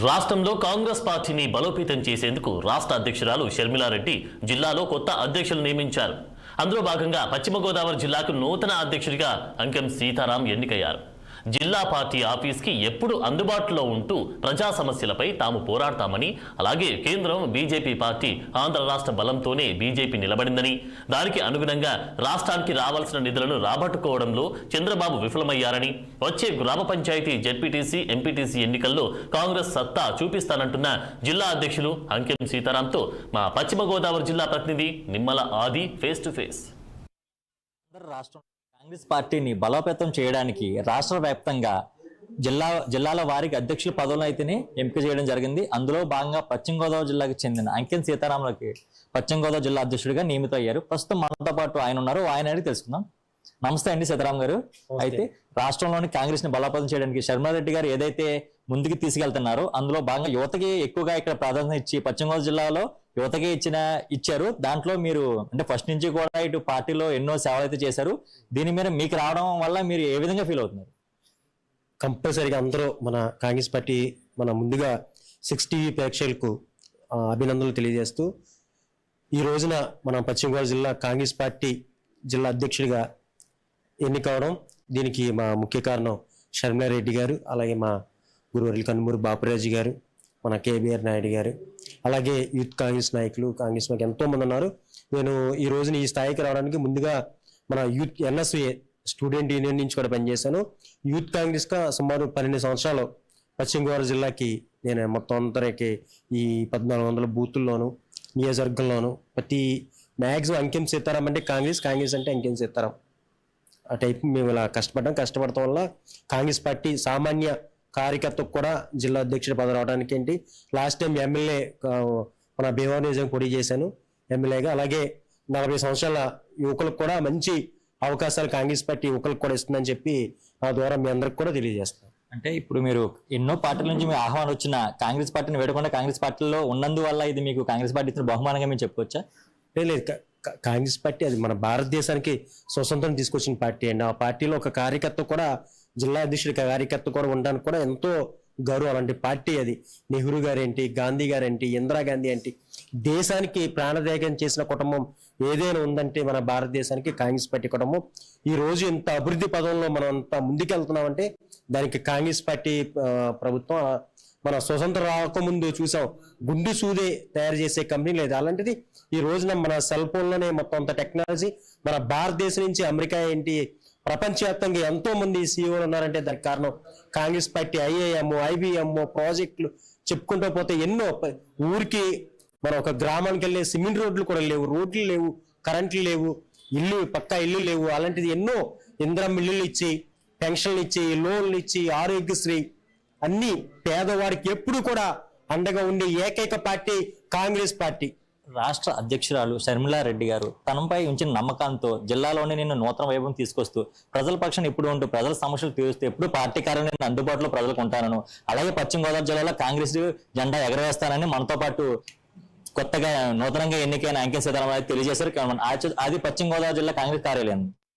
రాష్ట్రంలో కాంగ్రెస్ పార్టీని బలోపేతం చేసేందుకు రాష్ట్ర అధ్యక్షురాలు షర్మిలారెడ్డి జిల్లాలో కొత్త అధ్యక్షులు నియమించారు. అందులో భాగంగా పశ్చిమ గోదావరి జిల్లాకు నూతన అధ్యక్షుడిగా అంకెం సీతారాం ఎన్నికయ్యారు. జిల్లా పార్టీ ఆఫీస్కి ఎప్పుడు అందుబాటులో ఉంటూ ప్రజా సమస్యలపై తాము పోరాడతామని, అలాగే కేంద్రం బీజేపీ పార్టీ ఆంధ్ర రాష్ట్ర బలంతోనే బీజేపీ నిలబడిందని, దానికి అనుగుణంగా రాష్ట్రానికి రావాల్సిన నిధులను రాబట్టుకోవడంలో చంద్రబాబు విఫలమయ్యారని, వచ్చే గ్రామ పంచాయతీ జెడ్పీటీసీ ఎంపీటీసీ ఎన్నికల్లో కాంగ్రెస్ సత్తా చూపిస్తానంటున్న జిల్లా అధ్యక్షులు అంకెం సీతారాంతో మా పశ్చిమ గోదావరి జిల్లా ప్రతినిధి నిమ్మల ఆది ఫేస్ టు ఫేస్. కాంగ్రెస్ పార్టీని బలోపేతం చేయడానికి రాష్ట్ర వ్యాప్తంగా జిల్లాల వారికి అధ్యక్షుల పదవులను అయితేనే ఎంపిక చేయడం జరిగింది. అందులో భాగంగా పశ్చిమ గోదావరి జిల్లాకు చెందిన అంకెం సీతారాములకి పశ్చిమ గోదావరి జిల్లా అధ్యక్షుడిగా నియమితయ్యారు. ప్రస్తుతం మనతో పాటు ఆయన ఉన్నారు, ఆయన అడిగి తెలుసుకుందాం. నమస్తే అండి సీతారాం గారు. అయితే రాష్ట్రంలోని కాంగ్రెస్ ని బలోపేతం చేయడానికి షర్మిలారెడ్డి గారు ఏదైతే ముందుకు తీసుకెళ్తున్నారో అందులో భాగంగా యువతకి ఎక్కువగా ఇక్కడ ప్రాధాన్యత ఇచ్చి పశ్చిమ గోదావరి జిల్లాలో యువతకి ఇచ్చారు. దాంట్లో మీరు అంటే ఫస్ట్ నుంచి కూడా ఇటు పార్టీలో ఎన్నో సేవలు అయితే చేశారు. దీని మీద మీకు రావడం వల్ల మీరు ఏ విధంగా ఫీల్ అవుతున్నారు? కంపల్సరీగా అందరూ మన కాంగ్రెస్ పార్టీ ముందుగా 6 టీవీ ప్రేక్షకులకు అభినందనలు తెలియజేస్తూ ఈ రోజున మన పశ్చిమ గోదావరి జిల్లా కాంగ్రెస్ పార్టీ జిల్లా అధ్యక్షుడిగా ఎన్నికవడం, దీనికి మా ముఖ్య కారణం షర్మిలారెడ్డి గారు, అలాగే మా గురువర్యులు కన్మూరి బాపురాజు గారు, మన కేబీఆర్ నాయుడు గారు, అలాగే యూత్ కాంగ్రెస్ నాయకులు, కాంగ్రెస్ మాకు ఎంతో మంది ఉన్నారు. నేను ఈ రోజున ఈ స్థాయికి రావడానికి ముందుగా మన యూత్ ఎన్ఎస్ఏ స్టూడెంట్ యూనియన్ నుంచి కూడా పనిచేశాను. యూత్ కాంగ్రెస్గా సుమారు 12 సంవత్సరాలు పశ్చిమ గోదావరి జిల్లాకి నేను మొత్తం అందరికి ఈ 1400 బూతుల్లోనూ నియోజకవర్గంలోనూ ప్రతి మ్యాక్సిమం అంకెం సీతారాం అంటే కాంగ్రెస్ అంటే అంకెం సీతారాం ఆ టైప్ మేము ఇలా కష్టపడటం వల్ల కాంగ్రెస్ పార్టీ సామాన్య కార్యకర్తకు కూడా జిల్లా అధ్యక్షుడి పదవి రావడానికి ఏంటి లాస్ట్ టైం ఎమ్మెల్యే మన భీమవరం నియోజకవర్గం పోటీ చేశాను ఎమ్మెల్యేగా. అలాగే 40 సంవత్సరాల యువకులకు కూడా మంచి అవకాశాలు కాంగ్రెస్ పార్టీ యువకులకు కూడా ఇస్తుందని చెప్పి ఆ ద్వారా మీ అందరికి కూడా తెలియజేస్తాను. అంటే ఇప్పుడు మీరు ఎన్నో పార్టీల నుంచి మీ ఆహ్వానం వచ్చిన కాంగ్రెస్ పార్టీని వేడకుండా కాంగ్రెస్ పార్టీలో ఉన్నందువల్ల ఇది మీకు కాంగ్రెస్ పార్టీ ఇచ్చిన బహుమానంగా మేము చెప్పుకోవచ్చా? లేదు, కాంగ్రెస్ పార్టీ అది మన భారతదేశానికి స్వతంత్రం తీసుకొచ్చిన పార్టీ అండి. ఆ పార్టీలో ఒక కార్యకర్త కూడా జిల్లా అధ్యక్షుడి కార్యకర్త కూడా ఉండడానికి కూడా ఎంతో గౌరవం. అలాంటి పార్టీ అది. నెహ్రూ గారేంటి, గాంధీ గారేంటి, ఇందిరాగాంధీ ఏంటి, దేశానికి ప్రాణత్యాగం చేసిన కుటుంబం ఏదైనా ఉందంటే మన భారతదేశానికి కాంగ్రెస్ పార్టీ కుటుంబం. ఈ రోజు ఇంత అభివృద్ధి పదంలో మనం అంత ముందుకెళ్తున్నామంటే దానికి కాంగ్రెస్ పార్టీ ప్రభుత్వం. మన స్వతంత్రం రాకముందు చూసాం గుండు సూదే తయారు చేసే కంపెనీ లేదు. అలాంటిది ఈ రోజున మన సెల్ ఫోన్లోనే మొత్తం అంత టెక్నాలజీ. మన భారతదేశం నుంచి అమెరికా ఏంటి ప్రపంచవ్యాప్తంగా ఎంతో మంది సీఈఓలు ఉన్నారంటే దానికి కారణం కాంగ్రెస్ పార్టీ. ఐఐఎం, ఐబిఎం ప్రాజెక్టులు చెప్పుకుంటూ పోతే ఎన్నో. ఊరికి మనం ఒక గ్రామానికి వెళ్ళే సిమెంట్ రోడ్లు కూడా లేవు, రోడ్లు లేవు, కరెంట్లు లేవు, పక్కా ఇల్లు లేవు. అలాంటిది ఎన్నో ఇందిరమ్మ ఇల్లులు ఇచ్చి, పెన్షన్లు ఇచ్చి, లోన్లు ఇచ్చి, ఆరోగ్యశ్రీ అన్ని పేదవాడికి ఎప్పుడు కూడా అండగా ఉండే ఏకైక పార్టీ కాంగ్రెస్ పార్టీ. రాష్ట్ర అధ్యక్షురాలు షర్మిలారెడ్డి గారు తనపై ఉంచిన నమ్మకంతో జిల్లాలోనే నేను నూతన వైభవం తీసుకొస్తూ ప్రజల పక్షాన్ని ఎప్పుడు ఉంటూ ప్రజల సమస్యలు తీరుస్తూ ఎప్పుడు పార్టీ కార్యాలయం అందుబాటులో ప్రజలకు ఉంటానను, అలాగే పశ్చిమ గోదావరి జిల్లాలో కాంగ్రెస్ జెండా ఎగరవేస్తానని మనతో పాటు కొత్తగా నూతనంగా ఎన్నికైన అంకెం సీతారాం తెలియజేశారు. అది పశ్చిమ గోదావరి జిల్లా కాంగ్రెస్ కార్యాలయం.